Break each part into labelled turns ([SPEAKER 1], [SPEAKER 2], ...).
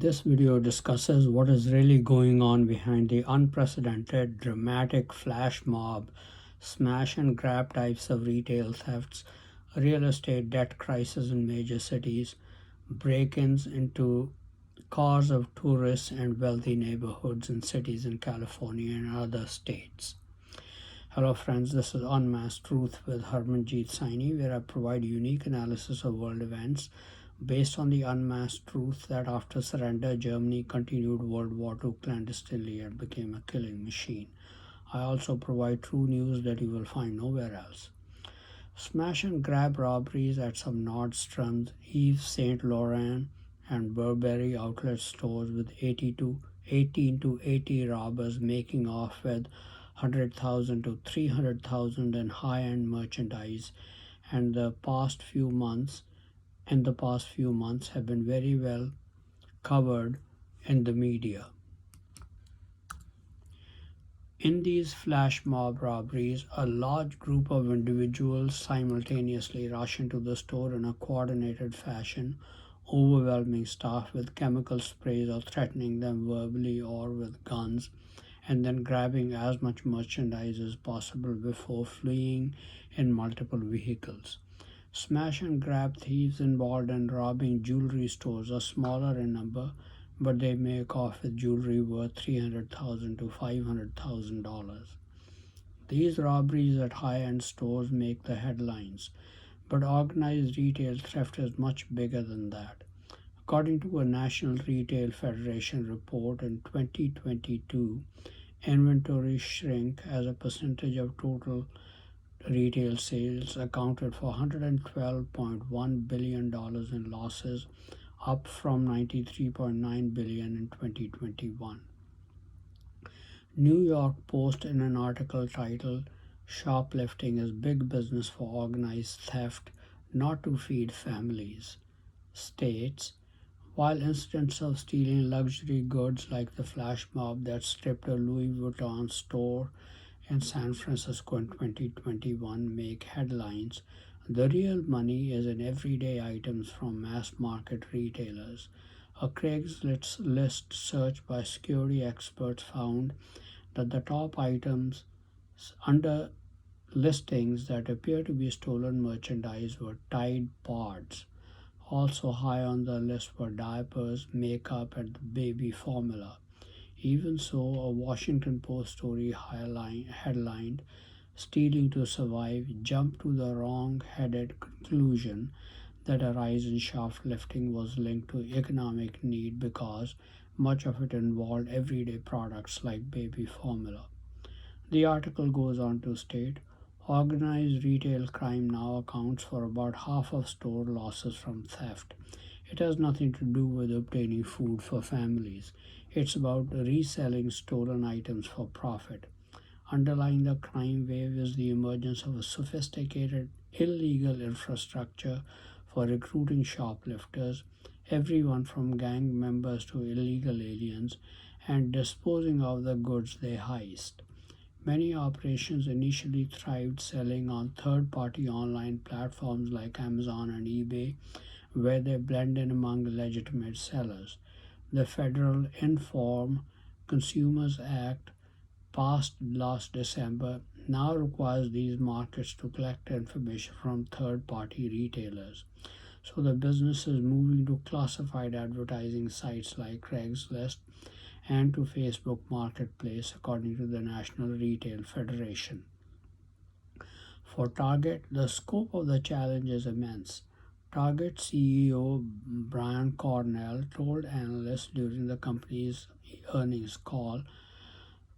[SPEAKER 1] This video discusses what is really going on behind the unprecedented, dramatic flash mob, smash and grab types of retail thefts, real estate debt crisis in major cities, break ins into cars of tourists and wealthy neighborhoods in cities in California and other states. Hello, friends, this is Unmasked Truth with Harmanjit Saini, where I provide unique analysis of world events based on the unmasked truth that after surrender, Germany continued World War II clandestinely and became a killing machine. I also provide true news that you will find nowhere else. Smash and grab robberies at some Nordstrom's, Yves Saint Laurent, and Burberry outlet stores with 18 to 80 robbers making off with 100,000 to 300,000 in high-end merchandise, and in the past few months have been very well covered in the media. In these flash mob robberies, a large group of individuals simultaneously rush into the store in a coordinated fashion, overwhelming staff with chemical sprays or threatening them verbally or with guns, and then grabbing as much merchandise as possible before fleeing in multiple vehicles. Smash and grab thieves involved in robbing jewelry stores are smaller in number, but they make off with jewelry worth $300,000 to $500,000. These robberies at high-end stores make the headlines, but organized retail theft is much bigger than that. According to a National Retail Federation report in 2022, inventory shrink as a percentage of total retail sales accounted for $112.1 billion in losses, up from $93.9 billion in 2021. New York Post, in an article titled "Shoplifting is Big Business for Organized Theft, Not to Feed Families," states, while incidents of stealing luxury goods like the flash mob that stripped a Louis Vuitton store in San Francisco in 2021 make headlines, the real money is in everyday items from mass market retailers. A Craigslist search by security experts found that the top items under listings that appear to be stolen merchandise were Tide Pods. Also high on the list were diapers, makeup, and baby formula. Even so, a Washington Post story headlined, "Stealing to Survive" jumped to the wrong-headed conclusion that a rise in shoplifting was linked to economic need because much of it involved everyday products like baby formula. The article goes on to state, organized retail crime now accounts for about half of store losses from theft. It has nothing to do with obtaining food for families. It's about reselling stolen items for profit. Underlying the crime wave is the emergence of a sophisticated illegal infrastructure for recruiting shoplifters, everyone from gang members to illegal aliens, and disposing of the goods they heist. Many operations initially thrived selling on third-party online platforms like Amazon and eBay, where they blend in among legitimate sellers. The federal Inform Consumers Act, passed last December, now requires these markets to collect information from third-party retailers. So the business is moving to classified advertising sites like Craigslist and to Facebook Marketplace, according to the National Retail Federation. For Target, the scope of the challenge is immense. Target CEO Brian Cornell told analysts during the company's earnings call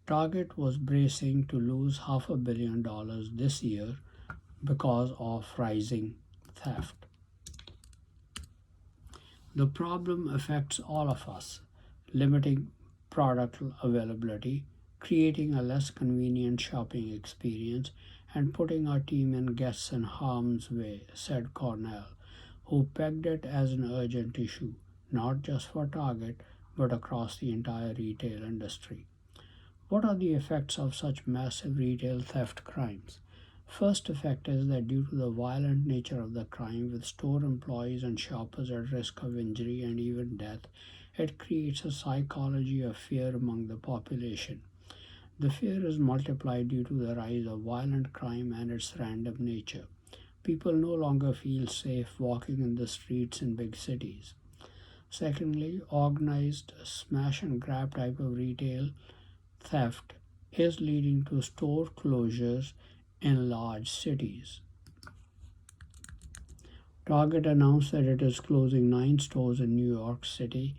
[SPEAKER 1] Target was bracing to lose $500 million this year because of rising theft. The problem affects all of us, limiting product availability, creating a less convenient shopping experience, and putting our team and guests in harm's way, said Cornell, who pegged it as an urgent issue, not just for Target, but across the entire retail industry. What are the effects of such massive retail theft crimes? First effect is that due to the violent nature of the crime, with store employees and shoppers at risk of injury and even death, It creates a psychology of fear among the population. The fear is multiplied due to the rise of violent crime and its random nature. People no longer feel safe walking in the streets in big cities. Secondly, organized smash and grab type of retail theft is leading to store closures in large cities. Target announced that it is closing 9 stores in New York City,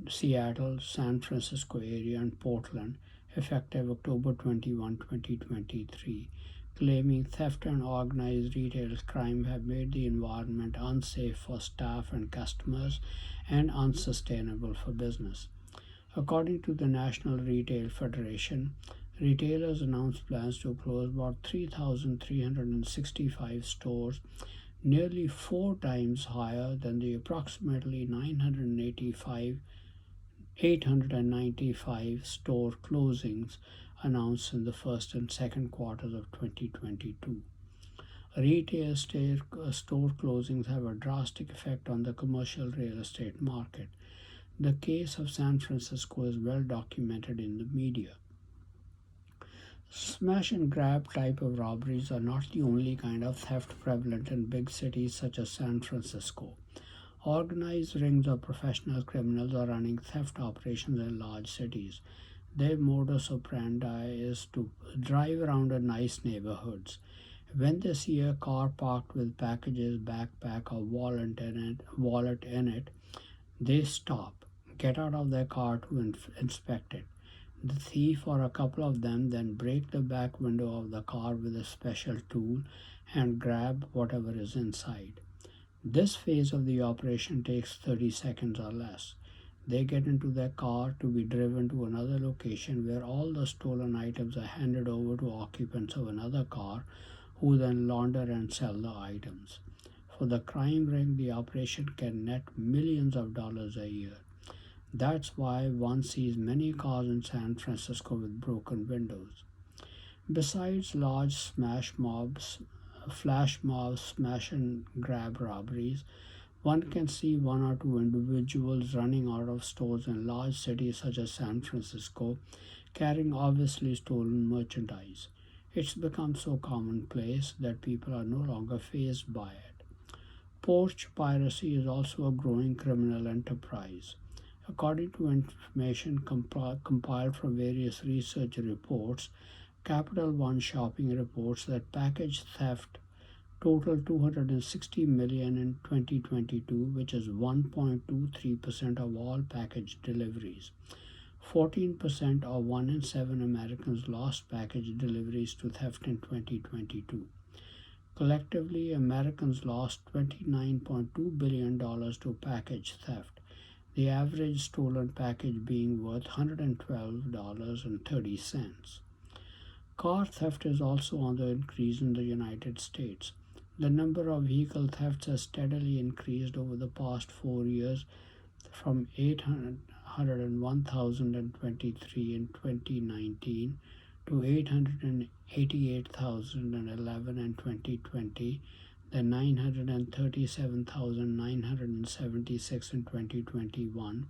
[SPEAKER 1] Seattle, San Francisco area, and Portland, effective October 21, 2023, claiming theft and organized retail crime have made the environment unsafe for staff and customers and unsustainable for business. According to the National Retail Federation, retailers announced plans to close about 3,365 stores, nearly 4 times higher than the approximately 895 store closings announced in the first and second quarters of 2022. Retail store closings have a drastic effect on the commercial real estate market. The case of San Francisco is well documented in the media. Smash and grab type of robberies are not the only kind of theft prevalent in big cities such as San Francisco. Organized rings of professional criminals are running theft operations in large cities. Their modus operandi is to drive around in nice neighborhoods. When they see a car parked with packages, backpack, or wallet in it, they stop, get out of their car to inspect it. The thief or a couple of them then break the back window of the car with a special tool and grab whatever is inside. This phase of the operation takes 30 seconds or less. They get into their car to be driven to another location where all the stolen items are handed over to occupants of another car who then launder and sell the items. For the crime ring, the operation can net millions of dollars a year. That's why one sees many cars in San Francisco with broken windows. Besides large flash mobs, smash and grab robberies, one can see one or two individuals running out of stores in large cities such as San Francisco, carrying obviously stolen merchandise. It's become so commonplace that people are no longer fazed by it. Porch piracy is also a growing criminal enterprise. According to information compiled from various research reports, Capital One Shopping reports that package theft totaled 260 million in 2022, which is 1.23% of all package deliveries. 14% or 1 in 7 Americans lost package deliveries to theft in 2022. Collectively, Americans lost $29.2 billion to package theft, the average stolen package being worth $112.30. Car theft is also on the increase in the United States. The number of vehicle thefts has steadily increased over the past 4 years from 801,023 in 2019 to 888,011 in 2020, then 937,976 in 2021,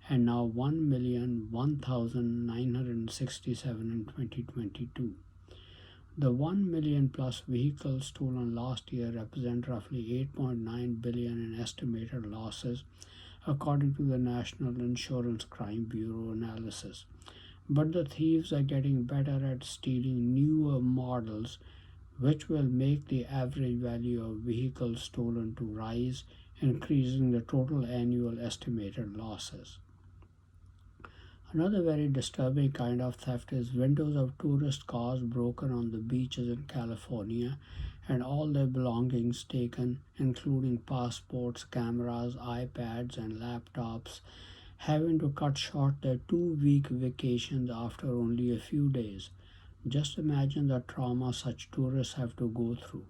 [SPEAKER 1] and now 1,001,967 in 2022. The 1 million plus vehicles stolen last year represent roughly 8.9 billion in estimated losses, according to the National Insurance Crime Bureau analysis. But the thieves are getting better at stealing newer models, which will make the average value of vehicles stolen to rise, increasing the total annual estimated losses. Another very disturbing kind of theft is windows of tourist cars broken on the beaches in California and all their belongings taken, including passports, cameras, iPads, and laptops, having to cut short their 2 week vacations after only a few days. Just imagine the trauma such tourists have to go through.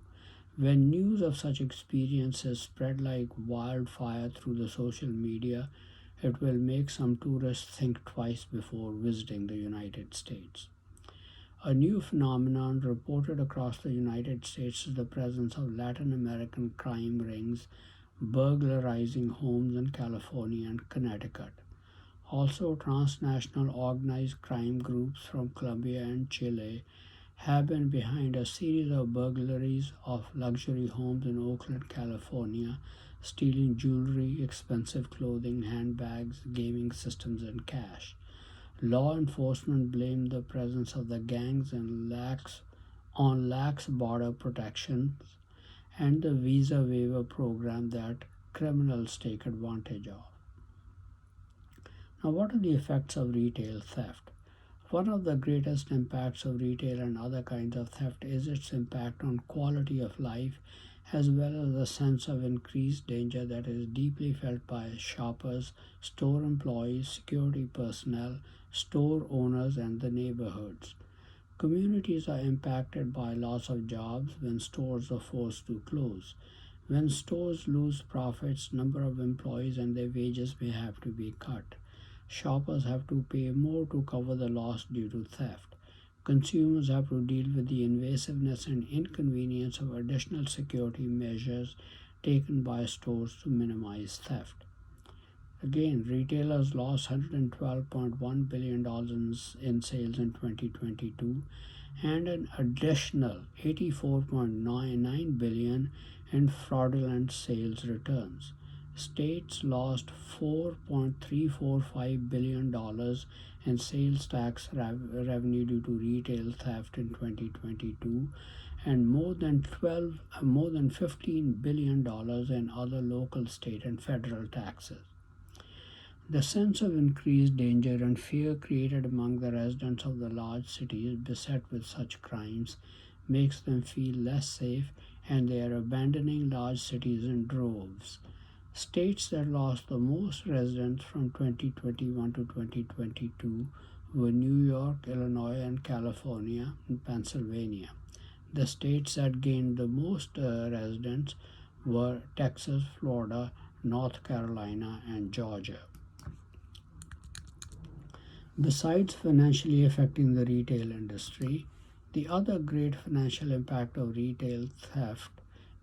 [SPEAKER 1] When news of such experiences spread like wildfire through the social media, it will make some tourists think twice before visiting the United States. A new phenomenon reported across the United States is the presence of Latin American crime rings burglarizing homes in California and Connecticut. Also, transnational organized crime groups from Colombia and Chile have been behind a series of burglaries of luxury homes in Oakland, California, stealing jewelry, expensive clothing, handbags, gaming systems, and cash. Law enforcement blamed the presence of the gangs and lax border protections and the visa waiver program that criminals take advantage of. Now, what are the effects of retail theft? One of the greatest impacts of retail and other kinds of theft is its impact on quality of life as well as the sense of increased danger that is deeply felt by shoppers, store employees, security personnel, store owners, and the neighborhoods. Communities are impacted by loss of jobs when stores are forced to close. When stores lose profits, number of employees and their wages may have to be cut. Shoppers have to pay more to cover the loss due to theft. Consumers have to deal with the invasiveness and inconvenience of additional security measures taken by stores to minimize theft. Again, retailers lost $112.1 billion in sales in 2022 and an additional $84.99 billion in fraudulent sales returns. States lost $4.345 billion in sales tax revenue due to retail theft in 2022 and more than $15 billion in other local, state, and federal taxes. The sense of increased danger and fear created among the residents of the large cities beset with such crimes makes them feel less safe, and they are abandoning large cities in droves. States that lost the most residents from 2021 to 2022 were New York, Illinois, and California, and Pennsylvania. The states that gained the most residents were Texas, Florida, North Carolina, and Georgia. Besides financially affecting the retail industry, the other great financial impact of retail theft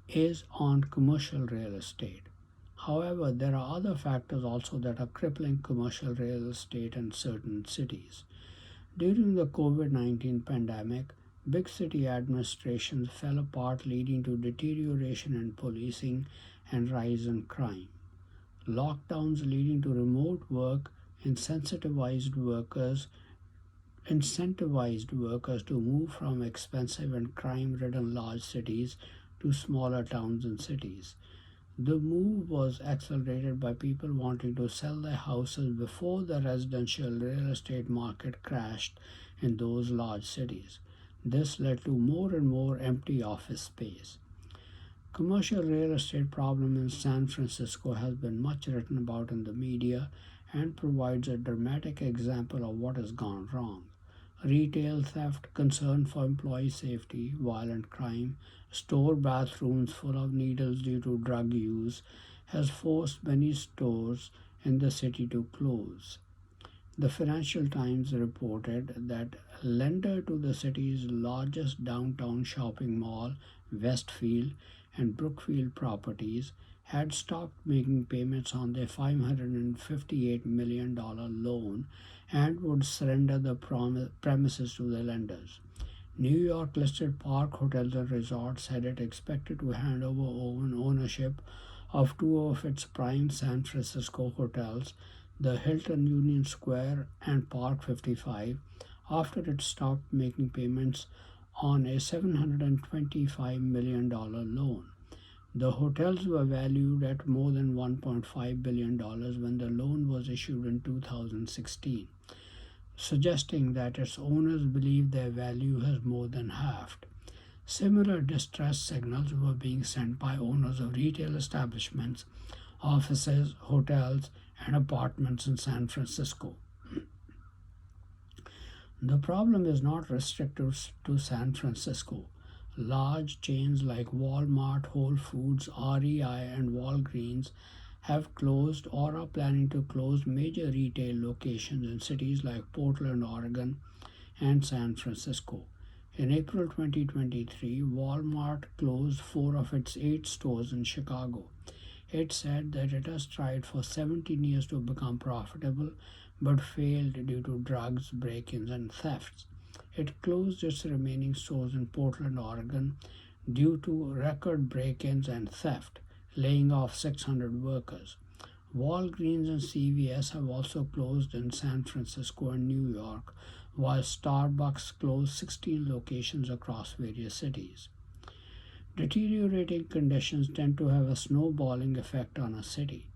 [SPEAKER 1] is on commercial real estate. However, there are other factors also that are crippling commercial real estate in certain cities. During the COVID-19 pandemic, big city administrations fell apart, leading to deterioration in policing and rise in crime. Lockdowns leading to remote work incentivized workers to move from expensive and crime-ridden large cities to smaller towns and cities. The move was accelerated by people wanting to sell their houses before the residential real estate market crashed in those large cities. This led to more and more empty office space. Commercial real estate problem in San Francisco has been much written about in the media and provides a dramatic example of what has gone wrong. Retail theft, concern for employee safety, violent crime, store bathrooms full of needles due to drug use has forced many stores in the city to close. The Financial Times reported that lender to the city's largest downtown shopping mall, Westfield, and Brookfield properties had stopped making payments on their $558 million loan and would surrender the premises to the lenders. New York listed Park Hotels and Resorts said it expected to hand over ownership of two of its prime San Francisco hotels, the Hilton Union Square and Park 55, after it stopped making payments on a $725 million loan. The hotels were valued at more than $1.5 billion when the loan was issued in 2016, suggesting that its owners believe their value has more than halved. Similar distress signals were being sent by owners of retail establishments, offices, hotels, and apartments in San Francisco. The problem is not restricted to San Francisco. Large chains like Walmart, Whole Foods, REI, and Walgreens have closed or are planning to close major retail locations in cities like Portland, Oregon, and San Francisco. In April 2023, Walmart closed 4 of its 8 stores in Chicago. It said that it has tried for 17 years to become profitable but failed due to drugs, break ins, and thefts. It closed its remaining stores in Portland, Oregon due to record break ins and theft, laying off 600 workers. Walgreens and CVS have also closed in San Francisco and New York, while Starbucks closed 16 locations across various cities. Deteriorating conditions tend to have a snowballing effect on a city.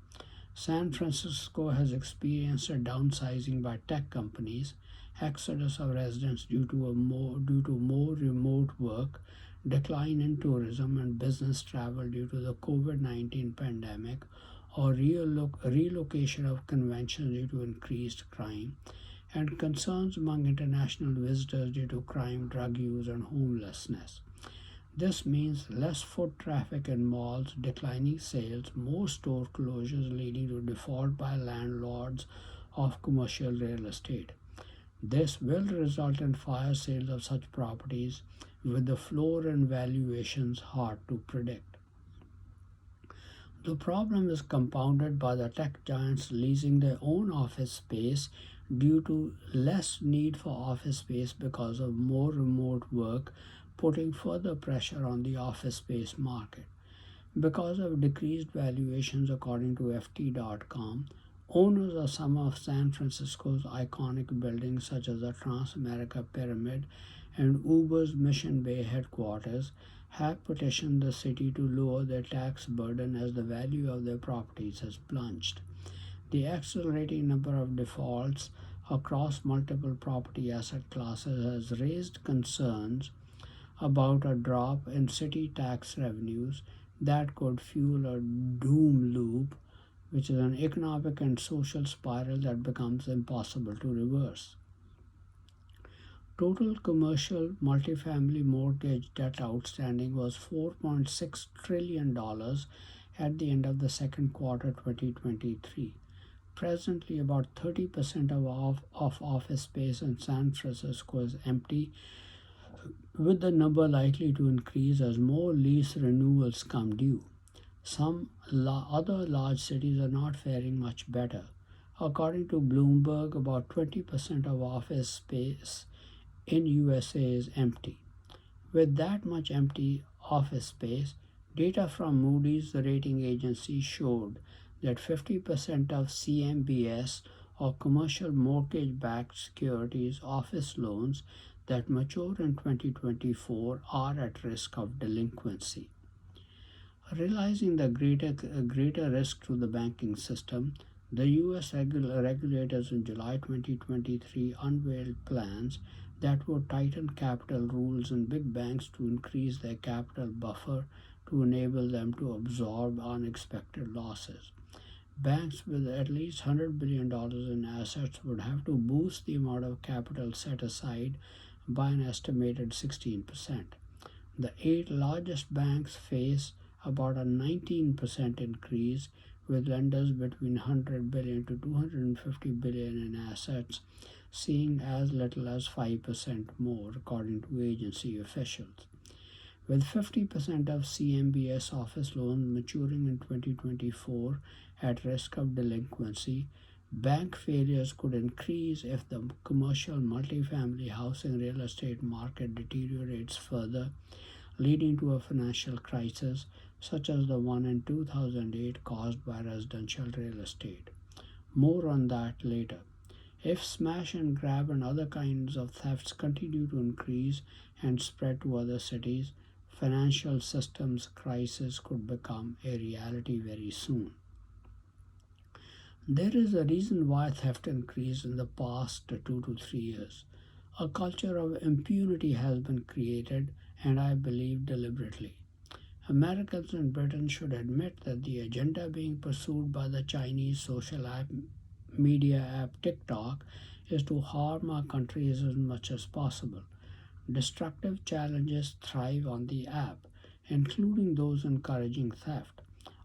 [SPEAKER 1] San Francisco has experienced a downsizing by tech companies, exodus of residents due to more remote work, decline in tourism and business travel due to the COVID-19 pandemic, or relocation of conventions due to increased crime, and concerns among international visitors due to crime, drug use, and homelessness. This means less foot traffic in malls, declining sales, more store closures leading to default by landlords of commercial real estate. This will result in fire sales of such properties, with the floor and valuations hard to predict. The problem is compounded by the tech giants leasing their own office space due to less need for office space because of more remote work, putting further pressure on the office space market. Because of decreased valuations, according to FT.com, owners of some of San Francisco's iconic buildings, such as the Transamerica Pyramid and Uber's Mission Bay headquarters, have petitioned the city to lower their tax burden as the value of their properties has plunged. The accelerating number of defaults across multiple property asset classes has raised concerns about a drop in city tax revenues that could fuel a doom loop, which is an economic and social spiral that becomes impossible to reverse. Total commercial multifamily mortgage debt outstanding was $4.6 trillion at the end of the second quarter 2023. Presently, about 30% of office space in San Francisco is empty, with the number likely to increase as more lease renewals come due. Some other large cities are not faring much better. According to Bloomberg, about 20% of office space in USA is empty. With that much empty office space, data from Moody's, the rating agency, showed that 50% of CMBS or commercial mortgage backed securities office loans that mature in 2024 are at risk of delinquency. Realizing the greater risk to the banking system, the U.S. regulators in July 2023 unveiled plans that would tighten capital rules in big banks to increase their capital buffer to enable them to absorb unexpected losses. Banks with at least $100 billion in assets would have to boost the amount of capital set aside by an estimated 16%. The eight largest banks face about a 19% increase, with lenders between 100 billion to 250 billion in assets seeing as little as 5% more, according to agency officials. With 50% of CMBS office loans maturing in 2024 at risk of delinquency, bank failures could increase if the commercial multifamily housing real estate market deteriorates further, leading to a financial crisis such as the one in 2008 caused by residential real estate. More on that later. If smash and grab and other kinds of thefts continue to increase and spread to other cities, financial systems crisis could become a reality very soon. There is a reason why theft increased in the past 2 to 3 years. A culture of impunity has been created, and I believe deliberately. Americans in Britain should admit that the agenda being pursued by the Chinese social media app TikTok is to harm our countries as much as possible. Destructive challenges thrive on the app, including those encouraging theft.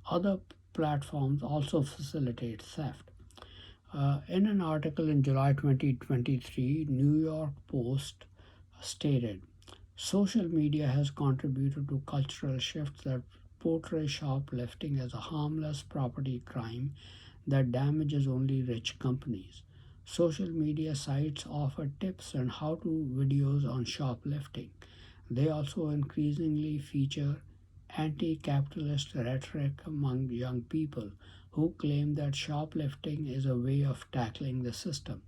[SPEAKER 1] Other platforms also facilitate theft. In an article in July 2023, New York Post stated, social media has contributed to cultural shifts that portray shoplifting as a harmless property crime that damages only rich companies. Social media sites offer tips and how to videos on shoplifting. They also increasingly feature anti capitalist rhetoric among young people who claim that shoplifting is a way of tackling the system.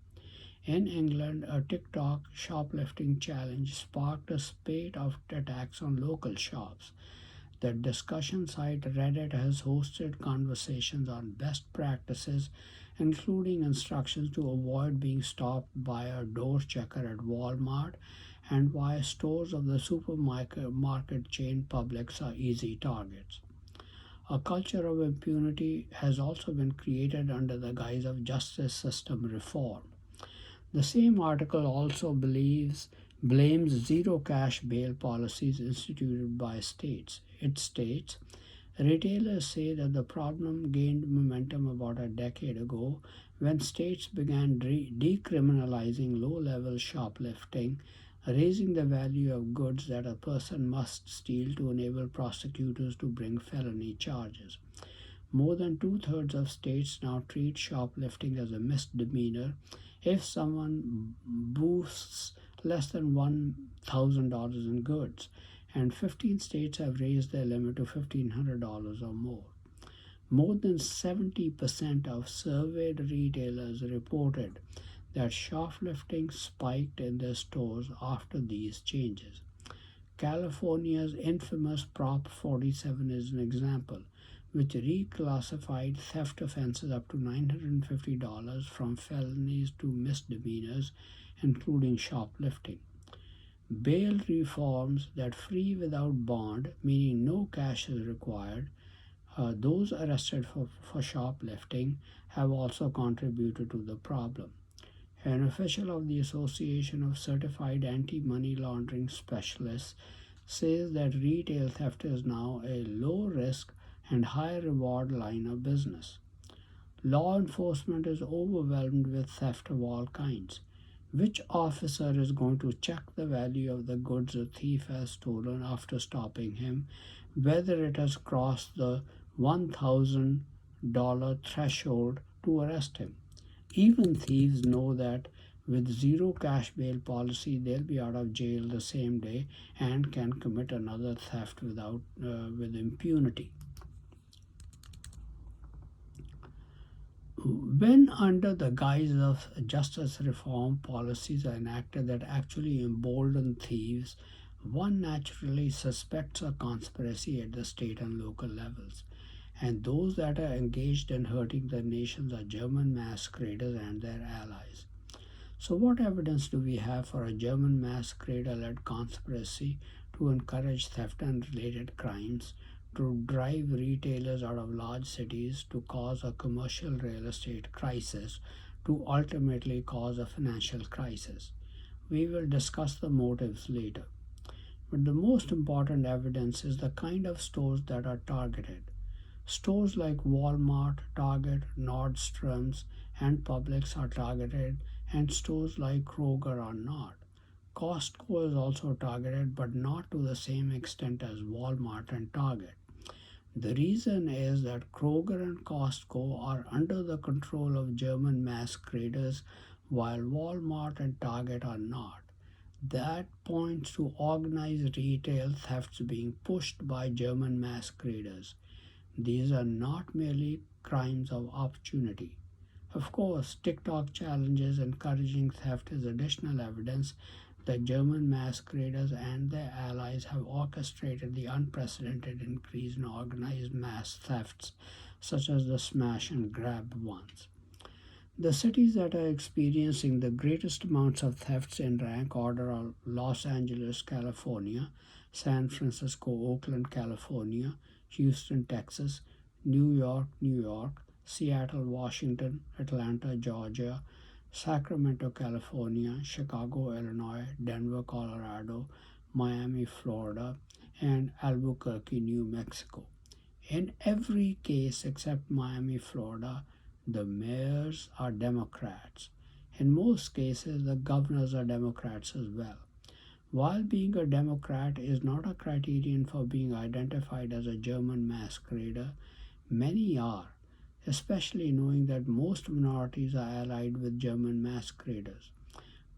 [SPEAKER 1] In England, a TikTok shoplifting challenge sparked a spate of attacks on local shops. The discussion site Reddit has hosted conversations on best practices, including instructions to avoid being stopped by a door checker at Walmart and why stores of the supermarket chain Publix are easy targets. A culture of impunity has also been created under the guise of justice system reform. The same article also blames zero cash bail policies instituted by states. It states retailers say that the problem gained momentum about a decade ago when states began decriminalizing low level shoplifting, raising the value of goods that a person must steal to enable prosecutors to bring felony charges. More than two-thirds of states now treat shoplifting as a misdemeanor if someone boosts less than $1,000 in goods, and 15 states have raised their limit to $1,500 or more. More than 70% of surveyed retailers reported that shoplifting spiked in their stores after these changes. California's infamous Prop 47 is an example, which reclassified theft offenses up to $950 from felonies to misdemeanors, including shoplifting. Bail reforms that free without bond, meaning no cash is required, those arrested for shoplifting have also contributed to the problem. An official of the Association of Certified Anti Money Laundering Specialists says that retail theft is now a low risk and high reward line of business. Law enforcement is overwhelmed with theft of all kinds. Which officer is going to check the value of the goods a thief has stolen after stopping him, whether it has crossed the $1,000 threshold to arrest him? Even thieves know that with zero cash bail policy, they'll be out of jail the same day and can commit another theft with impunity. When under the guise of justice reform, policies are enacted that actually embolden thieves, one naturally suspects a conspiracy at the state and local levels. And those that are engaged in hurting the nations are German masqueraders and their allies. So, what evidence do we have for a German masquerader led conspiracy to encourage theft and related crimes, to drive retailers out of large cities, to cause a commercial real estate crisis, to ultimately cause a financial crisis? We will discuss the motives later. But the most important evidence is the kind of stores that are targeted. Stores like Walmart, Target, Nordstrom's, and Publix are targeted, and stores like Kroger are not. Costco is also targeted, but not to the same extent as Walmart and Target. The reason is that Kroger and Costco are under the control of German masqueraders, while Walmart and Target are not. That points to organized retail thefts being pushed by German masqueraders. These are not merely crimes of opportunity. Of course, TikTok challenges encouraging theft is additional evidence that German masqueraders and their allies have orchestrated the unprecedented increase in organized mass thefts, such as the smash and grab ones. The cities that are experiencing the greatest amounts of thefts in rank order are Los Angeles, California, San Francisco, Oakland, California, Houston, Texas, New York, Seattle, Washington, Atlanta, Georgia, Sacramento, California, Chicago, Illinois, Denver, Colorado, Miami, Florida, and Albuquerque, New Mexico. In every case except Miami, Florida, the mayors are Democrats. In most cases, the governors are Democrats as well. While being a Democrat is not a criterion for being identified as a German masquerader, many are, especially knowing that most minorities are allied with German masqueraders.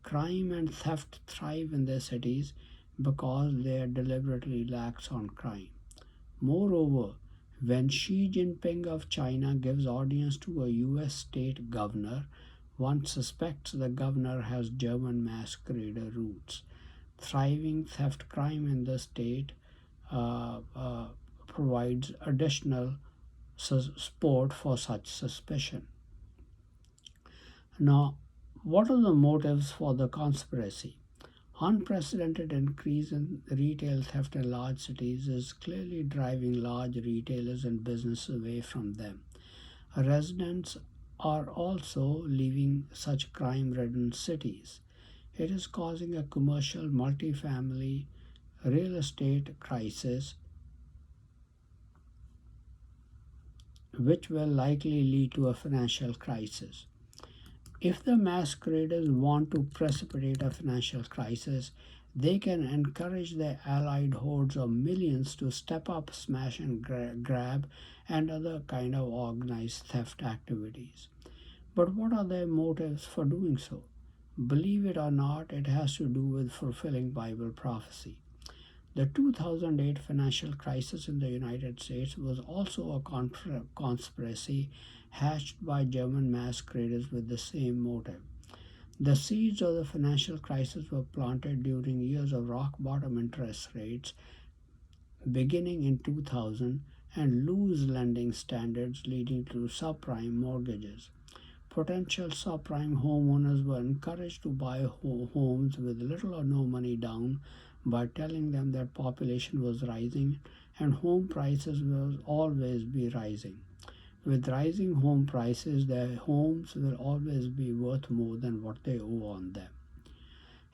[SPEAKER 1] Crime and theft thrive in their cities because they are deliberately lax on crime. Moreover, when Xi Jinping of China gives audience to a US state governor, one suspects the governor has German masquerader roots. Thriving theft crime in the state uh, uh, provides additional support for such suspicion. Now, what are the motives for the conspiracy? Unprecedented increase in retail theft in large cities is clearly driving large retailers and business away from them. Residents are also leaving such crime ridden cities. It is causing a commercial multifamily real estate crisis, which will likely lead to a financial crisis. If the masqueraders want to precipitate a financial crisis, they can encourage their allied hordes of millions to step up smash and grab and other kind of organized theft activities. But what are their motives for doing so? Believe it or not, it has to do with fulfilling Bible prophecy. The 2008 financial crisis in the United States was also a conspiracy hatched by German masqueraders with the same motive. The seeds of the financial crisis were planted during years of rock bottom interest rates beginning in 2000 and loose lending standards leading to subprime mortgages. Potential subprime homeowners were encouraged to buy homes with little or no money down by telling them that population was rising and home prices will always be rising. With rising home prices, their homes will always be worth more than what they owe on them.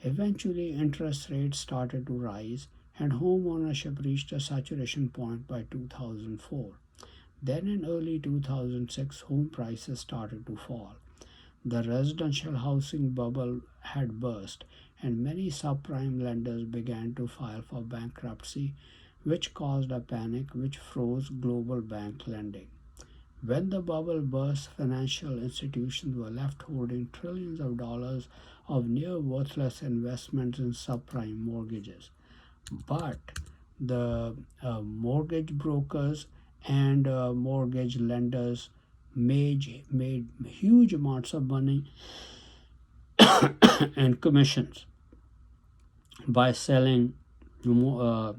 [SPEAKER 1] Eventually, interest rates started to rise and home ownership reached a saturation point by 2004. Then in early 2006, home prices started to fall. The residential housing bubble had burst, and many subprime lenders began to file for bankruptcy, which caused a panic which froze global bank lending. When the bubble burst, financial institutions were left holding trillions of dollars of near worthless investments in subprime mortgages. But the mortgage brokers and mortgage lenders made huge amounts of money and commissions by selling uh,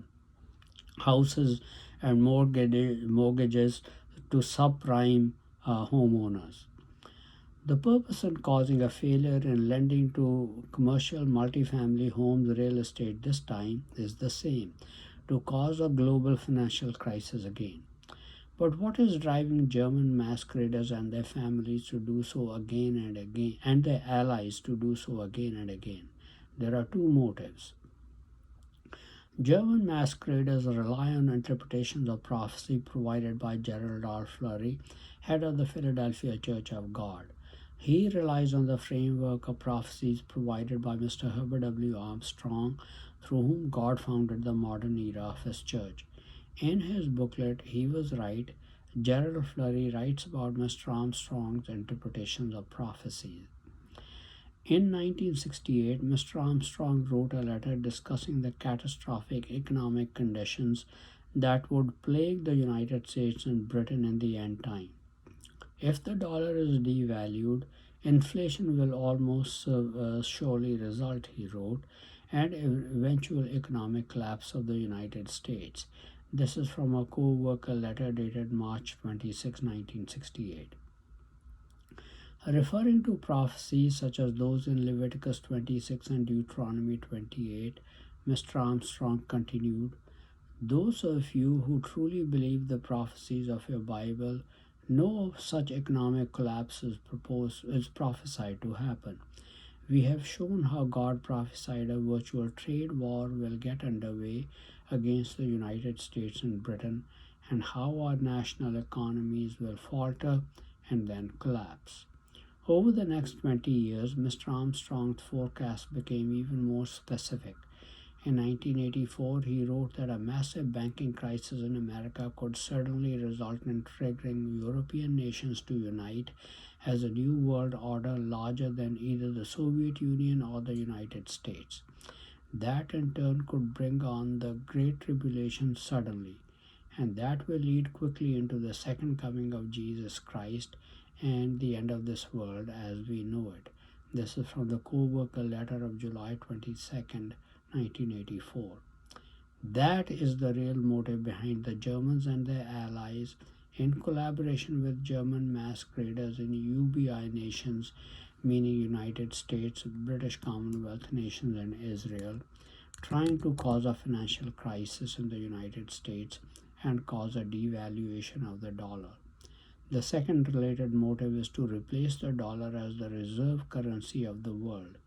[SPEAKER 1] houses and mortgages to subprime homeowners. The purpose in causing a failure in lending to commercial multifamily homes real estate this time is the same, to cause a global financial crisis again. But what is driving German masqueraders and their families to do so again and again, and their allies to do so again and again? There are two motives. German masqueraders rely on interpretations of prophecy provided by Gerald R. Flurry, head of the Philadelphia Church of God. He relies on the framework of prophecies provided by Mr. Herbert W. Armstrong, through whom God founded the modern era of his church. In his booklet, He Was Right, Gerald Flurry writes about Mr. Armstrong's interpretations of prophecies. In 1968, Mr. Armstrong wrote a letter discussing the catastrophic economic conditions that would plague the United States and Britain in the end time. If the dollar is devalued, inflation will almost surely result, he wrote, and eventual economic collapse of the United States. This is from a co-worker letter dated March 26, 1968. Referring to prophecies such as those in Leviticus 26 and Deuteronomy 28, Mr. Armstrong continued, "Those of you who truly believe the prophecies of your Bible know such economic collapse is prophesied to happen. We have shown how God prophesied a virtual trade war will get underway against the United States and Britain, and how our national economies will falter and then collapse." Over the next 20 years, Mr. Armstrong's forecast became even more specific. In 1984, he wrote that a massive banking crisis in America could suddenly result in triggering European nations to unite as a new world order larger than either the Soviet Union or the United States. That in turn could bring on the Great Tribulation suddenly, and that will lead quickly into the second coming of Jesus Christ and the end of this world as we know it. This is from the co-worker letter of July 22nd, 1984. That is the real motive behind the Germans and their allies, in collaboration with German masqueraders in UBI nations, meaning United States, British Commonwealth nations, and Israel, trying to cause a financial crisis in the United States and cause a devaluation of the dollar. The second related motive is to replace the dollar as the reserve currency of the world.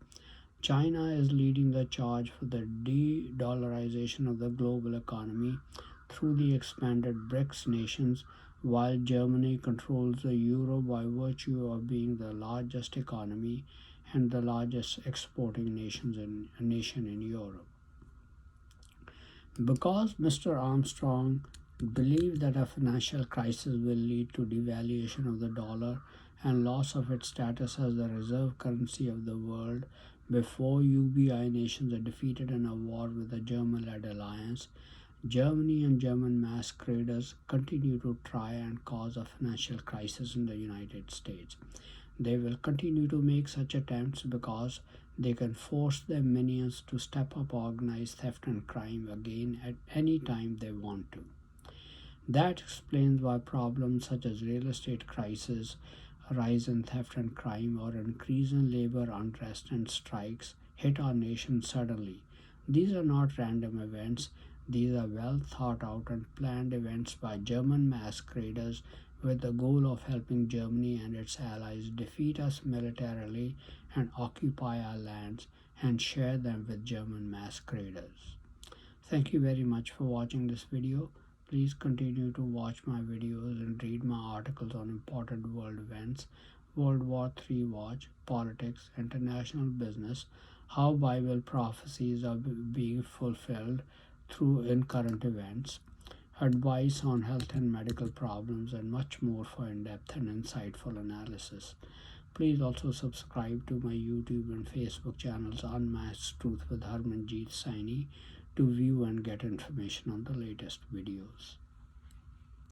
[SPEAKER 1] China is leading the charge for the de-dollarization of the global economy through the expanded BRICS nations, while Germany controls the euro by virtue of being the largest economy and the largest exporting nation in Europe. Because Mr. Armstrong believed that a financial crisis will lead to devaluation of the dollar and loss of its status as the reserve currency of the world before UBI nations are defeated in a war with the German-led alliance, Germany and German masqueraders continue to try and cause a financial crisis in the United States. They will continue to make such attempts because they can force their minions to step up organized theft and crime again at any time they want to. That explains why problems such as real estate crisis, a rise in theft and crime, or increase in labor unrest and strikes hit our nation suddenly. These are not random events, these are well thought out and planned events by German masqueraders with the goal of helping Germany and its allies defeat us militarily and occupy our lands and share them with German masqueraders. Thank you very much for watching this video. Please continue to watch my videos and read my articles on important world events, World War III watch, politics, international business, how Bible prophecies are being fulfilled through in current events, advice on health and medical problems, and much more for in-depth and insightful analysis. Please also subscribe to my YouTube and Facebook channels Unmasked Truth with Harmanjit Saini to view and get information on the latest videos.